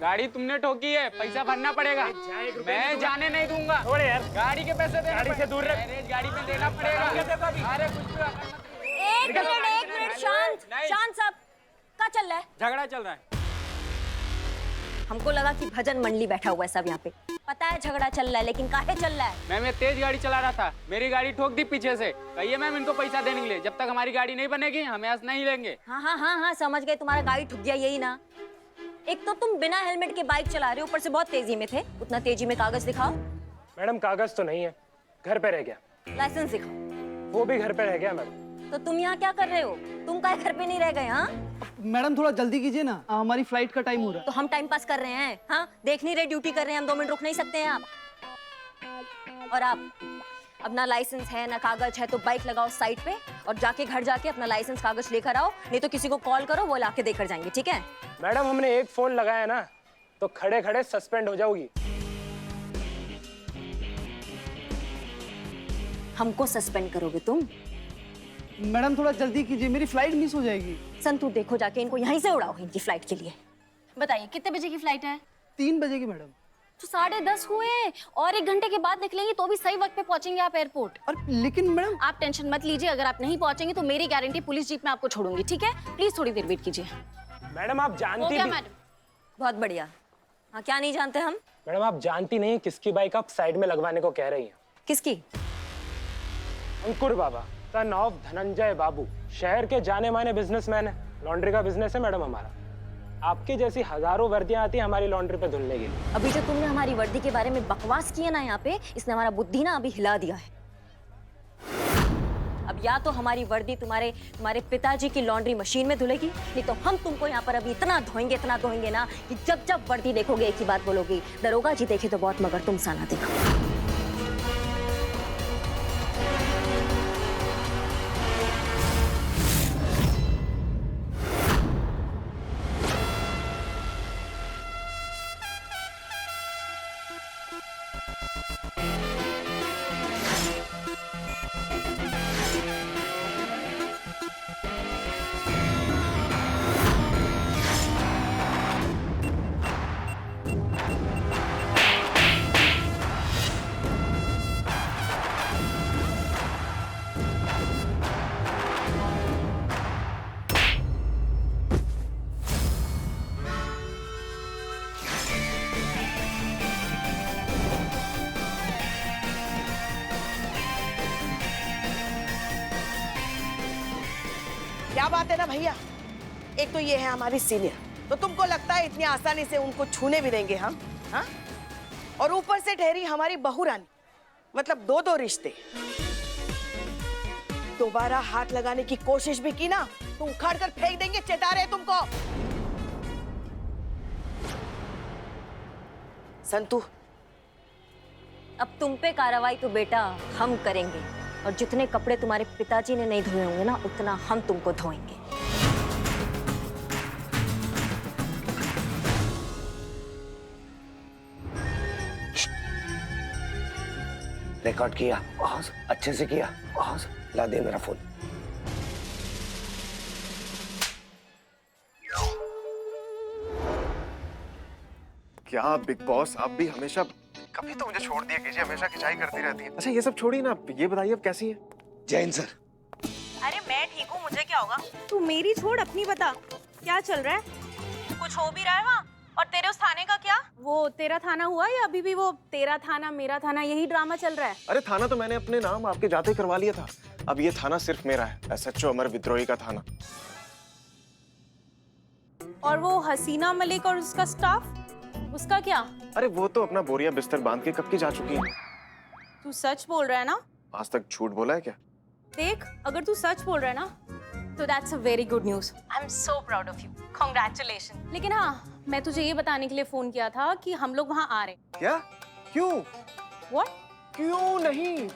गाड़ी तुमने ठोकी है, पैसा भरना पड़ेगा। मैं जाने नहीं दूंगा। थोड़े यार, गाड़ी के पैसे देना गाड़ी से दूर रख। गाड़ी पे देना पड़ेगा। अरे कुछ एक मिनट शांत शांत साहब, क्या चल रहा है? झगड़ा चल रहा है। हमको लगा कि भजन मंडली बैठा हुआ है सब यहाँ पे। पता है झगड़ा चल रहा है, लेकिन काहे चल रहा है? मैं तेज गाड़ी चला रहा था, मेरी गाड़ी ठोक दी पीछे से। कहिए मैम इनको पैसा देने के लिए, जब तक हमारी गाड़ी नहीं बनेगी हम यहाँ से नहीं लेंगे। हाँ समझ गए, तुम्हारा गाड़ी ठुक गया यही ना। एक तो तुम बिना हेलमेट के बाइक चला रहे हो, ऊपर से बहुत तेजी में थे। उतना तेजी में कागज दिखाओ। मैडम कागज तो नहीं है, घर पे रह गया। लाइसेंस दिखाओ। वो भी घर पे रह गया मैडम। तो तुम यहाँ क्या कर रहे हो? तुम काहे घर पे नहीं रह गए? हाँ मैडम थोड़ा जल्दी कीजिए ना, हमारी फ्लाइट का टाइम हो रहा है। तो हम टाइम पास कर रहे हैं। हाँ देख नहीं रहे, ड्यूटी कर रहे हैं हम। 2 मिनट रुक नहीं सकते हैं आप? और आप अब ना लाइसेंस है ना कागज है, तो बाइक लगाओ साइड पे और जाके घर जाके अपना लाइसेंस कागज लेकर आओ, नहीं तो किसी को कॉल करो, वो लाके देकर जाएंगे। ठीक है मैडम हमने एक फोन लगाया ना तो खड़े खड़े सस्पेंड हो जाओगी। हमको सस्पेंड करोगे तुम? मैडम थोड़ा जल्दी कीजिए, मेरी फ्लाइट मिस हो जाएगी। संतू देखो, जाके इनको यहीं से उड़ाओ इनकी फ्लाइट के लिए। बताइए कितने बजे की फ्लाइट है? 3 बजे की मैडम। तो 10:30 हुए और 1 घंटे के बाद निकलेंगे तो भी सही वक्त पे पहुंचेंगे आप एयरपोर्ट। और लेकिन मैडम आप टेंशन मत लीजिए, अगर आप नहीं पहुंचेंगे तो मेरी गारंटी पुलिस जीप में आपको छोड़ूंगी। ठीक है, प्लीज थोड़ी देर वेट कीजिए। मैडम आप हो जानती गया भी मैडम? बहुत बढ़िया। हाँ क्या नहीं जानते हम? मैडम आप जानती नहीं किसकी बाइक आप साइड में लगवाने को कह रही हैं? किसकी? अंकुर बाबा, सन ऑफ धनंजय बाबू, शहर के जाने माने बिजनेसमैन है। लॉन्ड्री का बिजनेस है मैडम हमारा। आपकी जैसी हजारों वर्दियां आती हैं हमारी लॉन्ड्री पे धुलने के लिए। अभी जो तुमने हमारी वर्दी के बारे में बकवास किया ना यहाँ पे, इसने हमारा बुद्धि ना अभी हिला दिया है। अब या तो हमारी वर्दी तुम्हारे पिताजी की लॉन्ड्री मशीन में धुलेगी, नहीं तो हम तुमको यहाँ पर अभी इतना धोएंगे ना कि जब जब वर्दी देखोगे एक ही बात बोलोगी, दरोगा जी देखे तो बहुत मगर तुम सा ना देखो। क्या बात है ना भैया, एक तो ये है हमारी सीनियर, तो तुमको लगता है इतनी आसानी से उनको छूने भी देंगे हम? हाँ? और ऊपर से ठहरी हमारी बहू रानी, मतलब 2 रिश्ते। दोबारा हाथ लगाने की कोशिश भी की ना तो उखाड़ कर फेंक देंगे, चेता रहे तुमको। संतू, अब तुम पे कार्रवाई तो बेटा हम करेंगे, और जितने कपड़े तुम्हारे पिताजी ने नहीं धोए होंगे ना, उतना हम तुमको धोएंगे। रिकॉर्ड किया? बहुत अच्छे से किया। बहुत ला दे मेरा फोन। क्या बिग बॉस, आप भी हमेशा, कभी तो मुझे छोड़ दिया कीजिए, हमेशा खिंचाई करती रहती है। अच्छा ये सब छोड़िए ना, ये बताइए अब कैसी है? जैन सर। अरे मैं ठीक हूँ, मुझे क्या होगा? तू मेरी छोड़, अपनी बता, क्या चल रहा है? कुछ हो भी रहा है वहाँ? और तेरे उस थाने का क्या? वो तेरा थाना हुआ या अभी भी वो तेरा थाना मेरा थाना यही ड्रामा चल रहा है? अरे थाना तो मैंने अपने नाम आपके जाते करवा लिया था, अब ये थाना सिर्फ मेरा है, SHO अमर विद्रोही का थाना। और वो हसीना मलिक और उसका स्टाफ, उसका क्या? अरे वो तो अपना बोरिया बिस्तर बांध के कब की जा चुकी है। तू सच बोल रहा है ना? आज तक झूठ बोला है क्या? देख, अगर तू सच बोल रहा है ना तो that's a very good news. I am so proud of you, congratulation. लेकिन हाँ, मैं तुझे ये बताने के लिए फोन किया था कि हम लोग वहाँ आ रहे हैं। क्या? क्यों? व्हाट? क्यों नहीं?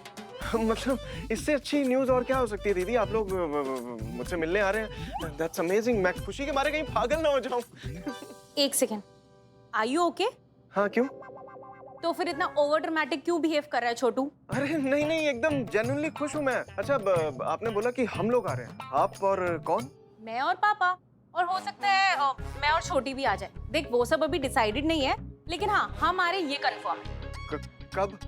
मतलब इससे अच्छी न्यूज और क्या हो सकती है दीदी? आप लोग मुझसे मिलने आ रहे हैं, दैट्स अमेजिंग। मैं खुशी के मारे कहीं पागल ना हो जाऊं। एक सेकेंड, आर यू ओके? हाँ क्यों? तो फिर इतना ओवर ड्रामेटिक क्यों बिहेव कर रहा है छोटू? अरे नहीं नहीं, एकदम जेन्युइनली खुश हूँ मैं। अच्छा आपने बोला कि हम लोग आ रहे हैं, आप और कौन? मैं और पापा। और हो सकता है मैं और छोटी भी आ जाए। देख वो सब अभी डिसाइडेड नहीं है, लेकिन हाँ हमारे ये कंफर्म है। कब?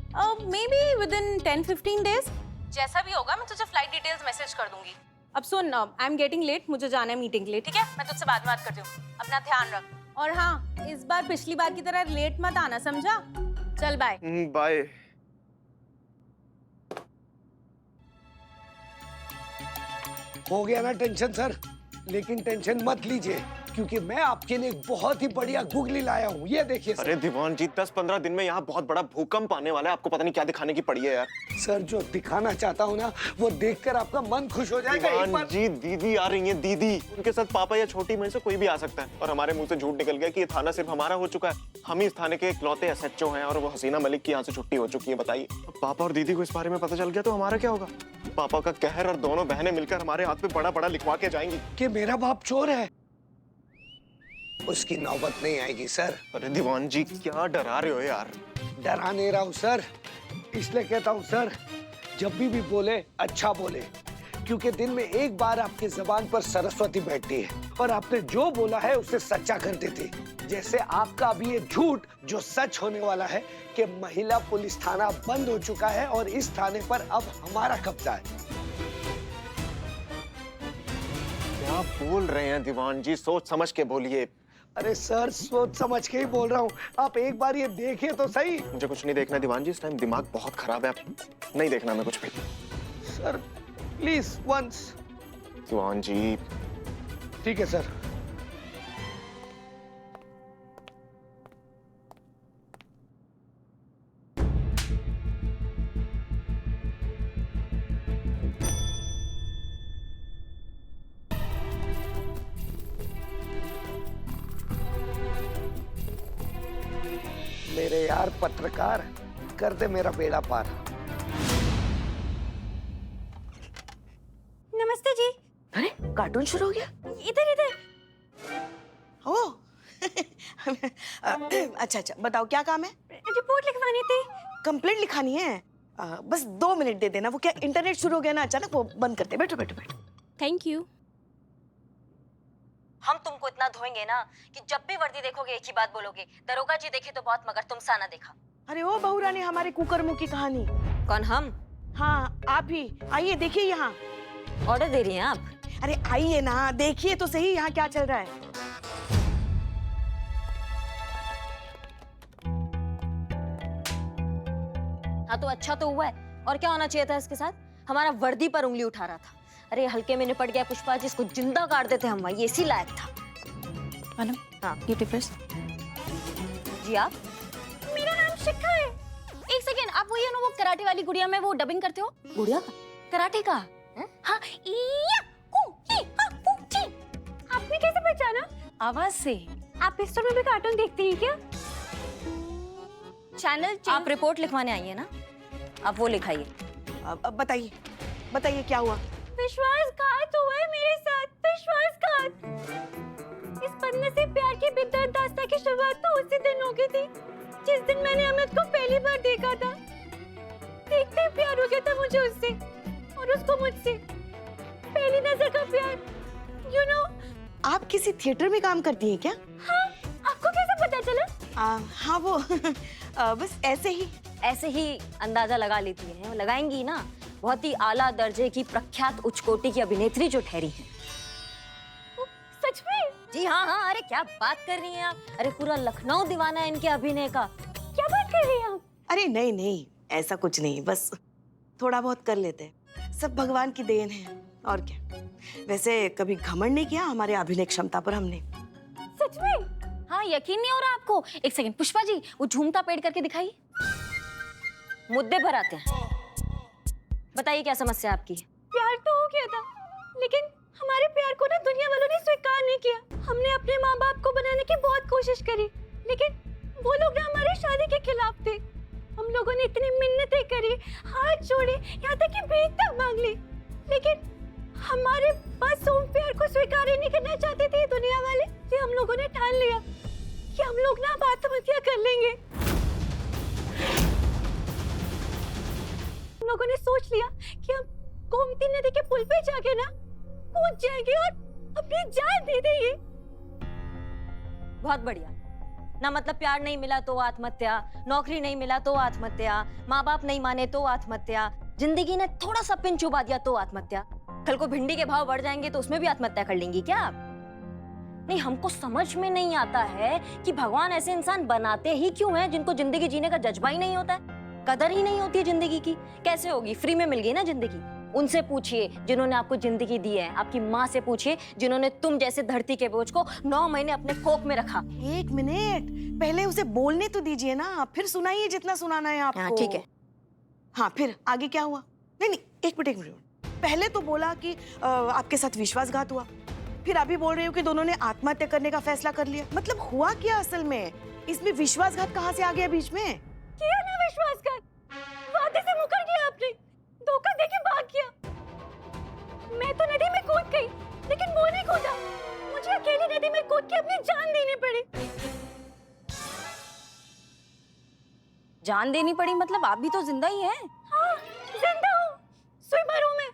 May be with in 10-15 days. जैसा भी होगा मैं तुझे फ्लाइट डिटेल्स मैसेज कर दूंगी। अब सुन, आई एम गेटिंग लेट, मुझे जाना है मीटिंग के लिए, ठीक है? मैं तुझसे बाद में बात करती हूँ, अपना ध्यान रख। और हाँ, इस बार पिछली बार की तरह लेट मत आना, समझा? चल बाय। बाय। हो गया ना टेंशन सर, लेकिन टेंशन मत लीजिए क्योंकि मैं आपके लिए एक बहुत ही बढ़िया गुगली लाया हूँ। ये देखिए सर। अरे दीवान जी, 10-15 दिन में यहाँ बहुत बड़ा भूकंप आने वाला है। आपको पता नहीं क्या दिखाने की पड़ी है यार। सर जो दिखाना चाहता हूँ ना, वो देखकर आपका मन खुश हो जाएगा। एक दीवान बार जी, दीदी आ रही हैं, दीदी। उनके साथ पापा या छोटी में से कोई भी आ सकता है। और हमारे मुंह से झूठ निकल गया कि ये थाना सिर्फ हमारा हो चुका है। हम ही इस थाने के इकलौते एसएचओ हैं और वो हसीना मलिक की यहाँ से छुट्टी हो चुकी है। बताइए, पापा और दीदी को इस बारे में पता चल गया तो हमारा क्या होगा? पापा का कहर और दोनों बहनें मिलकर हमारे हाथ पे बड़ा बड़ा लिखवा के जाएंगी कि मेरा बाप चोर है। उसकी नौबत नहीं आएगी सर। अरे दीवान जी, क्या डरा रहे हो यार? डरा नहीं रहा हूँ सर, इसलिए कहता हूँ सर, जब भी बोले अच्छा बोले, क्योंकि दिन में एक बार आपकी जबान पर सरस्वती बैठती है और आपने जो बोला है उसे सच्चा कर देते। जैसे आपका अभी ये झूठ जो सच होने वाला है कि महिला पुलिस थाना बंद हो चुका है और इस थाने पर अब हमारा कब्जा है। क्या बोल रहे हैं दीवान जी? सोच समझ के बोलिए। अरे सर, सोच समझ के ही बोल रहा हूँ, आप एक बार ये देखिए तो सही। मुझे कुछ नहीं देखना दीवान जी, इस टाइम दिमाग बहुत खराब है। नहीं देखना मैं कुछ भी। Sir please once. Diwan ji. ठीक है सर। मेरे यार पत्रकार, कर दे मेरा बेड़ा पार। नमस्ते जी। अरे कार्टून शुरू हो गया? इधर इधर। ओ अच्छा अच्छा, बताओ क्या काम है? रिपोर्ट लिखवानी थी। कंप्लेंट लिखानी है? बस 2 मिनट दे देना। वो क्या इंटरनेट शुरू हो गया ना अचानक, वो बंद करते। बैठो बैठो बैठो। Thank you. हम तुमको इतना धोएंगे ना कि जब भी वर्दी देखोगे एक ही बात बोलोगे, दरोगा जी देखे तो बहुत मगर तुम सा ना देखा। अरे ओ बहू रानी, हमारे कुकर मुंह की कहानी। कौन? हम? हाँ आप ही। आइए देखिए यहाँ। ऑर्डर दे रही हैं आप? अरे आइए ना, देखिए तो सही यहाँ क्या चल रहा है। हाँ तो अच्छा तो हुआ है, और क्या होना चाहिए था इसके साथ? हमारा वर्दी पर उंगली उठा रहा था। अरे हल्के में निपट गया पुष्पा जी, इसको जिंदा काट देते हम, ये इसी लायक था। मैडम, हाँ ब्यूटी प्रेस। जी आप? मेरा नाम शिखा है। एक सेकेंड, आप वही है ना वो कराटे वाली गुड़िया में वो डबिंग करते हो? गुड़िया का? कराटे का? हाँ, इया, कू, ही, हा, कू, ची। आपने कैसे पहचाना? आवाज से। आप पिस्टल में भी कार्टून देखती हैं क्या? चैनल आप रिपोर्ट लिखवाने आई है ना, आप वो लिखाइए। अब बताइए बताइए क्या हुआ? विश्वासघात हुआ है मेरे साथ, विश्वासघात। इस पन्ने से प्यार की बेदर्द दास्तां की शुरुआत तो उसी दिन हो गई थी जिस दिन मैंने अमित को पहली बार देखा था। देखते ही प्यार हो गया था मुझे उससे और उसको मुझसे। पहली नजर का प्यार, you know। आप किसी थिएटर में काम करती हैं क्या? हाँ, आपको कैसे पता चला? हाँ वो बस ऐसे ही अंदाजा लगा लेती हैं, लगाएंगी ना। बहुत ही आला दर्जे की प्रख्यात उच्च कोटि की अभिनेत्री जो ठहरी है। सच में? जी हाँ, अरे क्या बात कर रही हैं आप? अरे पूरा लखनऊ दीवाना है इनके अभिनय का। क्या बात कर रही हैं आप? अरे नहीं नहीं, ऐसा कुछ नहीं, बस थोड़ा बहुत कर लेते हैं। सब भगवान की देन है और क्या। वैसे कभी घमंड नहीं किया हमारे अभिनय क्षमता पर हमने। सच में? हाँ, यकीन नहीं हो रहा आपको? एक सेकंड, पुष्पा जी वो झूमता पेड़ करके दिखाइए। मुद्दे पर आते हैं, बताइए क्या समस्या आपकी? प्यार तो हो गया था, लेकिन हमारे प्यार को ना दुनिया वालों ने स्वीकार नहीं किया। हमने अपने माँ बाप को बनाने की बहुत कोशिश करी, लेकिन वो लोग ना हमारे शादी के खिलाफ थे। हम लोगों ने इतनी मिन्नतें करी, हाथ जोड़े, यहाँ तक कि भीख तक मांग ली, लेकिन हमारे पास सोम प्यार को स्वीकार ही नहीं करना चाहते थे दुनिया वाले। ये हम लोगों ने ठान लिया कि हम लोग ना आत्महत्या कर लेंगे। हम लोगों ने सोच लिया कि हम गोमती नदी के पुल पे जाके ना कूद जाएंगे और अपनी जान दे दे ये। बहुत बढ़िया। ना मतलब प्यार नहीं मिला तो आत्महत्या, नौकरी नहीं मिला तो आत्महत्या, माँ बाप नहीं माने तो आत्महत्या, जिंदगी ने थोड़ा सा पिन चुबा दिया तो आत्महत्या। कल को भिंडी के भाव बढ़ जाएंगे तो उसमें भी आत्महत्या कर लेंगी क्या आप? नहीं, हमको समझ में नहीं आता है कि भगवान ऐसे इंसान बनाते ही क्यों हैं जिनको जिंदगी जीने का जज्बा ही नहीं होता है, कदर ही नहीं होती है जिंदगी की। कैसे होगी? फ्री में मिल गई ना जिंदगी। उनसे पूछिए जिन्होंने आपको जिंदगी दी है, आपकी माँ से पूछिए जिन्होंने तुम जैसे धरती के बोझ को 9 महीने अपने कोख में रखा। 1 मिनट, पहले उसे बोलने तो दीजिए ना, फिर सुनाइए जितना सुनाना है आपको। हाँ ठीक है। हाँ, फिर आगे क्या हुआ? नहीं नहीं, एक मिनट। पहले तो बोला कि आपके साथ विश्वासघात हुआ, फिर अभी बोल रहे हो कि दोनों ने आत्महत्या करने का फैसला कर लिया। मतलब हुआ क्या असल में? इसमें विश्वासघात कहाँ से आ गया बीच में? किया ना विश्वासघात, वादे से मुकर गया आपने, धोखा देके भाग गया। मैं तो नदी में कूद गई, लेकिन वो नहीं कूदा। मुझे अकेली नदी में कूद के अपनी जान देनी पड़ी। जान देनी पड़ी मतलब आप भी तो जिंदा ही हैं। हाँ, जिंदा हूँ, स्विमर हूँ मैं।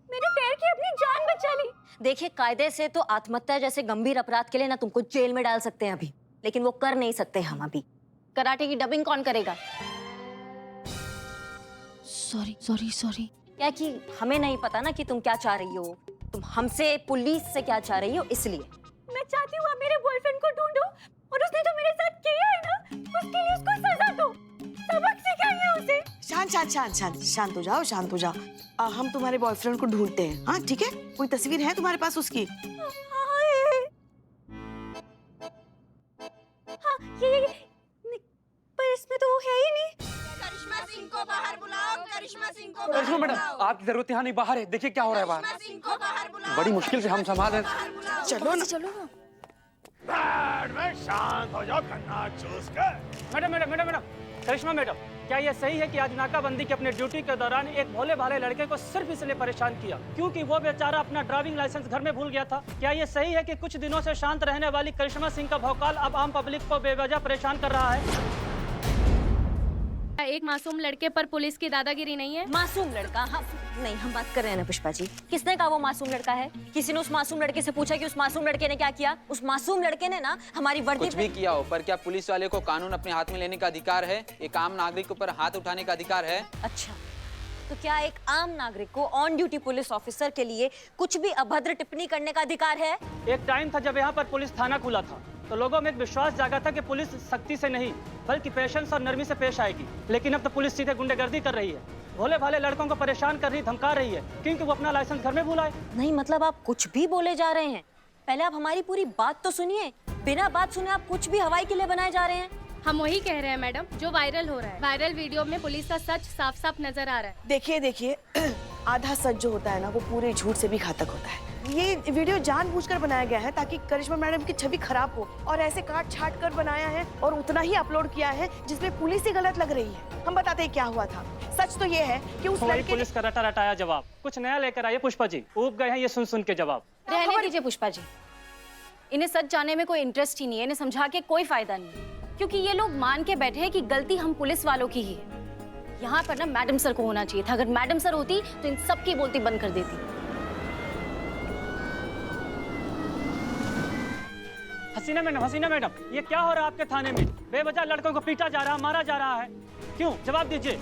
मैंने तैर के अपनी जान बचा ली। देखिए, कायदे से तो आत्महत्या जैसे गंभीर अपराध के लिए ना तुमको जेल में डाल सकते हैं अभी, लेकिन वो कर नहीं सकते हम अभी। कराटे की डबिंग कौन करेगा? सॉरी। क्या कि हमें नहीं पता ना कि तुम क्या चाह रही हो, तुम हमसे, पुलिस से क्या चाह रही हो, इसलिए। मैं चाहती हूँ आप मेरे बॉयफ्रेंड को ढूंढो, और उसने जो मेरे साथ किया है ना, उसके लिए उसको सजा दो, सबक सिखाइए उसे। शांत हो जाओ। हम तुम्हारे बॉयफ्रेंड को ढूंढते हैं। हाँ ठीक है, कोई तस्वीर है तुम्हारे पास उसकी? हाँ, ये पर इसमें तो वो है ही नहीं। करिश्मा सिंह को बाहर बुलाओ, करिश्मा सिंह को करिश्मा मैडम, आपकी जरूरत यहाँ नहीं, बाहर है, देखिए क्या हो रहा है बाहर। बड़ी मुश्किल से हम संभाल रहे हैं। चलो ना। शांत हो जाओ, मैडम, करिश्मा मैडम, क्या यह सही है कि आज नाकाबंदी के अपने ड्यूटी के दौरान एक भोले भाले लड़के को सिर्फ इसलिए परेशान किया क्योंकि वो बेचारा अपना ड्राइविंग लाइसेंस घर में भूल गया था? क्या यह सही है कि कुछ दिनों से शांत रहने वाली करिश्मा सिंह का भौकाल अब आम पब्लिक को बेवजह परेशान कर रहा है? एक मासूम लड़के पर पुलिस की दादागिरी नहीं है। मासूम लड़का? हाँ नहीं, हम बात कर रहे हैं ना पुष्पा जी, किसने कहा वो मासूम लड़का है? किसी ने उस मासूम लड़के से पूछा कि उस मासूम लड़के ने क्या किया? उस मासूम लड़के ने ना हमारी वर्दी कुछ भी किया हो, पर क्या पुलिस वाले को कानून अपने हाथ में लेने का अधिकार है? एक आम नागरिक पर हाथ उठाने का अधिकार है? अच्छा, तो क्या एक आम नागरिक को ऑन ड्यूटी पुलिस ऑफिसर के लिए कुछ भी अभद्र टिप्पणी करने का अधिकार है? एक टाइम था जब यहाँ पर पुलिस थाना खुला था, तो लोगों में एक विश्वास जागा था कि पुलिस सख्ती से नहीं बल्कि पेशेंस और नरमी से पेश आएगी। लेकिन अब तो पुलिस सीधे गुंडागर्दी कर रही है, भोले भाले लड़कों को परेशान कर रही, धमका रही है, क्योंकि वो अपना लाइसेंस घर में भूला है। नहीं मतलब आप कुछ भी बोले जा रहे हैं। पहले आप हमारी पूरी बात तो सुनिए। बिना बात सुने आप कुछ भी हवाई किले बनाए जा रहे हैं। हम वही कह रहे हैं मैडम जो वायरल हो रहा है। वायरल वीडियो में पुलिस का सच साफ साफ नजर आ रहा है। देखिए आधा सच जो होता है ना, वो पूरे झूठ से भी घातक होता है। ये वीडियो जानबूझकर बनाया गया है ताकि करिश्मा मैडम की छवि खराब हो, और ऐसे काट छाट कर बनाया है और उतना ही अपलोड किया है जिसमें पुलिस ही गलत लग रही है। हम बताते हैं क्या हुआ था। सच तो ये है कि उस लड़के पुलिस का रटा रटाया जवाब कुछ नया लेकर आइए पुष्पा जी, ऊब गए हैं ये सुन के जवाब। रहने दीजिए पुष्पा जी, इन्हें सच जानने में कोई इंटरेस्ट ही नहीं है, इन्हें समझा के कोई फायदा नहीं, क्योंकि ये लोग मान के बैठे हैं कि गलती हम पुलिस वालों की ही है। यहाँ पर ना मैडम सर को होना चाहिए था। अगर मैडम सर होती तो इन सब की बोलती बंद कर देती। हसीना मैडम, ये क्या हो रहा है आपके थाने में? बेवजह लड़कों को पीटा जा रहा, मारा जा रहा है, क्यों? जवाब दीजिए।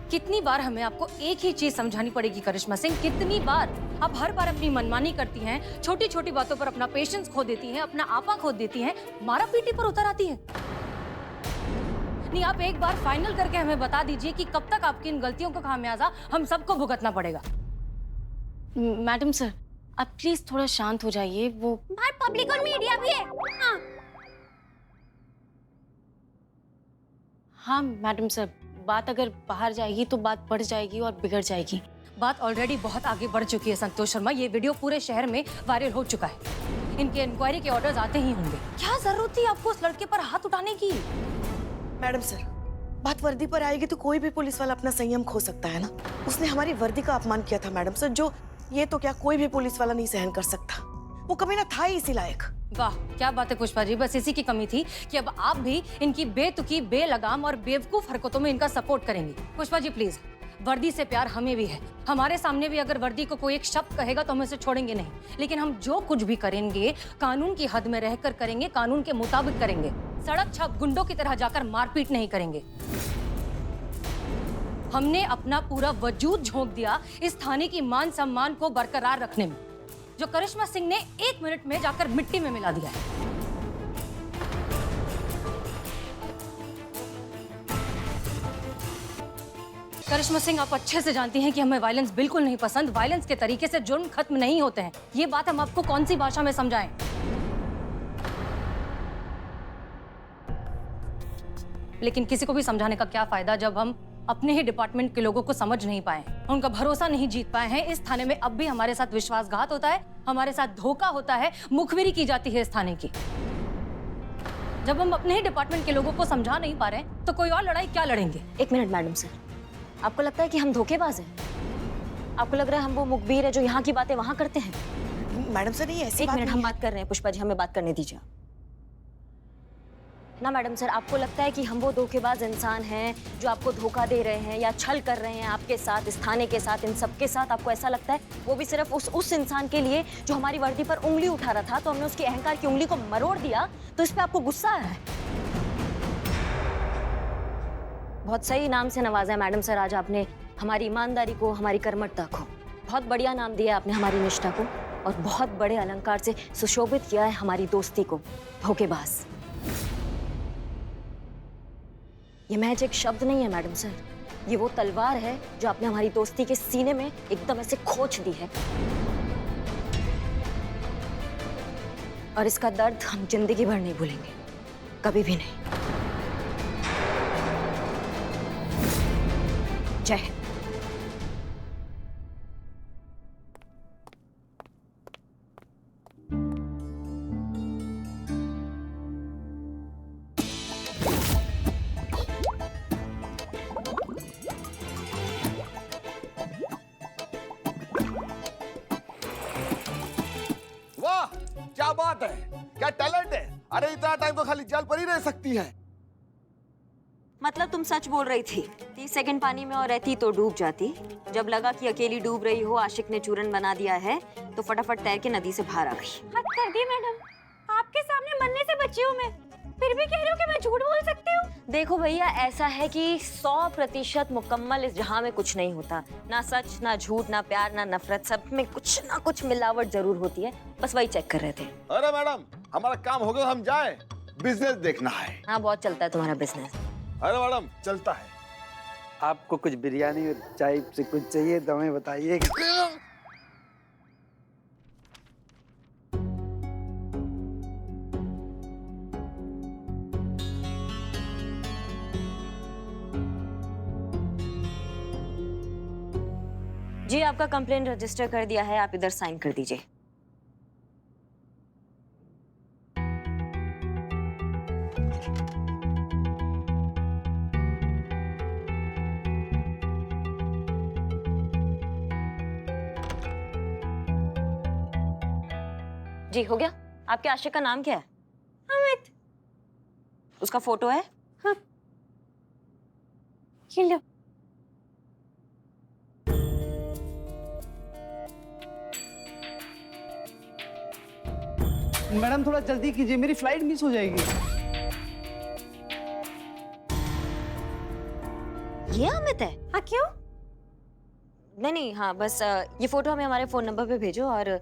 कितनी बार हमें आपको एक ही चीज समझानी पड़ेगी करिश्मा सिंह? कितनी बार? आप हर बार अपनी मनमानी करती हैं, छोटी छोटी बातों पर अपना पेशेंस खो देती हैं, अपना आपा खो देती हैं, मारा पीटी पर उतर आती हैं। नहीं, आप एक बार फाइनल करके हमें बता दीजिए कि कब तक आपकी इन गलतियों का खामियाजा हम सबको भुगतना पड़ेगा। मैडम सर, आप प्लीज थोड़ा शांत हो जाइए। वो बाहर पब्लिक और मीडिया भी है। हाँ मैडम सर, बात अगर बाहर जाएगी तो बात बढ़ जाएगी और बिगड़ जाएगी। बात ऑलरेडी बहुत आगे बढ़ चुकी है संतोष शर्मा। ये वीडियो पूरे शहर में वायरल हो चुका है। इनके इंक्वायरी के ऑर्डर्स आते ही होंगे। क्या जरूरत थी आपको उस लड़के पर हाथ उठाने की? मैडम सर, बात वर्दी पर आएगी तो कोई भी पुलिस वाला अपना संयम खो सकता है ना। उसने हमारी वर्दी का अपमान किया था मैडम सर, जो ये तो क्या कोई भी पुलिस वाला नहीं सहन कर सकता। वो कमीना था ही इसी लायक। वाह क्या बात है पुष्पा जी, बस इसी की कमी थी कि अब आप भी इनकी बेतुकी, बेलगाम और बेवकूफ हरकतों में इनका सपोर्ट करेंगी। पुष्पा जी प्लीज, वर्दी से प्यार हमें भी है। हमारे सामने भी अगर वर्दी को कोई एक शब्द कहेगा तो हम इसे छोड़ेंगे नहीं, लेकिन हम जो कुछ भी करेंगे कानून की हद में रहकर करेंगे, कानून के मुताबिक करेंगे। सड़क छाप गुंडों की तरह जाकर मारपीट नहीं करेंगे। हमने अपना पूरा वजूद झोंक दिया इस थाने की मान सम्मान को बरकरार रखने में, जो करिश्मा सिंह ने 1 मिनट में जाकर मिट्टी में मिला दिया है। करिश्मा सिंह, आप अच्छे से जानती हैं कि हमें वायलेंस बिल्कुल नहीं पसंद। वायलेंस के तरीके से जुर्म खत्म नहीं होते हैं। ये बात हम आपको कौन सी भाषा में समझाएं? लेकिन किसी को भी समझाने का क्या फायदा जब हम अपने ही डिपार्टमेंट के लोगों को समझ नहीं पाए, उनका भरोसा नहीं जीत पाए हैं। इस थाने में अब भी हमारे साथ विश्वासघात होता है, हमारे साथ धोखा होता है, मुखबिरी की जाती है इस थाने की। जब हम अपने ही डिपार्टमेंट के लोगों को समझा नहीं पा रहे हैं, तो कोई और लड़ाई क्या लड़ेंगे? 1 मिनट मैडम सर, आपको लगता है कि हम धोखेबाज हैं? आपको लग रहा है हम वो मुखबिर है जो यहाँ की बातें वहाँ करते हैं? मैडम सर ये ऐसी 1 बात मिनट, नहीं हम है। बात कर रहे हैं पुष्पा जी, हमें बात करने दीजिए ना। मैडम सर, आपको लगता है कि हम वो धोखेबाज इंसान हैं जो आपको धोखा दे रहे हैं या छल कर रहे हैं आपके साथ, इस थाने के साथ, इन सबके साथ? आपको ऐसा लगता है? वो भी सिर्फ उस इंसान के लिए जो हमारी वर्दी पर उंगली उठा रहा था, तो हमने उसकी अहंकार की उंगली को मरोड़ दिया, तो इस पे आपको गुस्सा आया है? बहुत सही नाम से नवाजा है मैडम सर आज आपने हमारी ईमानदारी को, हमारी कर्मठता को। बहुत बढ़िया नाम दिया आपने हमारी निष्ठा को, और बहुत बड़े अलंकार से सुशोभित किया है हमारी दोस्ती को। धोखेबाज, ये महज एक शब्द नहीं है मैडम सर, ये वो तलवार है जो आपने हमारी दोस्ती के सीने में एकदम ऐसे खोच दी है, और इसका दर्द हम जिंदगी भर नहीं भूलेंगे, कभी भी नहीं। जय हिंद। वाह क्या बात है, क्या टैलेंट है। अरे इतना टाइम तो खाली जल पर ही रह सकती है। मतलब तुम सच बोल रही थी? 30 सेकंड पानी में और रहती तो डूब जाती। जब लगा कि अकेली डूब रही हो, आशिक ने चूरन बना दिया है, तो फटाफट तैर के नदी से बाहर आ गई। हद कर दी मैडम, आपके सामने मरने से बची हूँ मैं, फिर भी कह रही हूँ कि मैं झूठ बोल सकती हूँ। देखो भैया, ऐसा है कि 100% मुकम्मल इस जहां में कुछ नहीं होता। ना सच, ना झूठ, ना प्यार, ना नफरत, सब में कुछ ना कुछ मिलावट जरूर होती है। बस वही चेक कर रहे थे। अरे मैडम, हमारा काम हो गया, हम जाए, बिजनेस देखना है। हाँ, बहुत चलता है तुम्हारा बिजनेस। अरे मैडम चलता है। आपको कुछ बिरयानी और चाय से कुछ चाहिए तो हमें बताइए। जी, आपका कंप्लेंट रजिस्टर कर दिया है, आप इधर साइन कर दीजिए। जी हो गया। आपके आशिक का नाम क्या है? अमित। उसका फोटो है? हाँ। ये लो। मैडम थोड़ा जल्दी कीजिए, मेरी फ्लाइट मिस हो जाएगी। ये अमित है? हाँ क्यों? नहीं, हाँ बस ये फोटो हमें हमारे फोन नंबर पे भेजो, और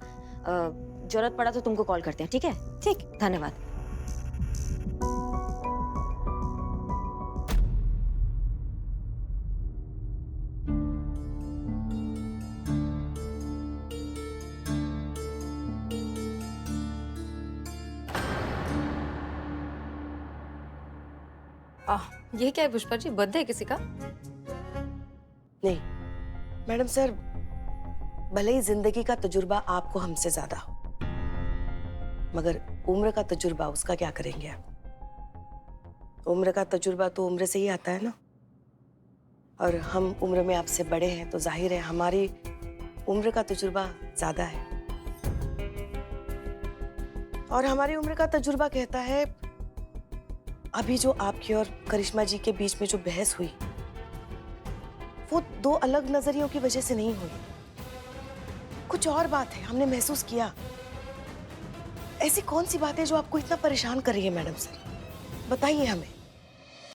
जरूरत पड़ा तो तुमको कॉल करते हैं, ठीक है? ठीक। धन्यवाद। ये क्या है पुष्पा जी, बर्थडे है किसी का? नहीं मैडम सर, भले ही जिंदगी का तजुर्बा आपको हमसे ज्यादा हो, मगर उम्र का तजुर्बा उसका क्या करेंगे आप? उम्र का तजुर्बा तो उम्र से ही आता है ना, और हम उम्र में आपसे बड़े हैं तो जाहिर है हमारी उम्र का तजुर्बा ज्यादा है। और हमारी उम्र का तजुर्बा कहता है अभी जो आपकी और करिश्मा जी के बीच में जो बहस हुई वो दो अलग नजरियों की वजह से नहीं हुई, कुछ और बात है, हमने महसूस किया। ऐसी कौन सी बात है जो आपको इतना परेशान कर रही है मैडम सर, बताइए हमें।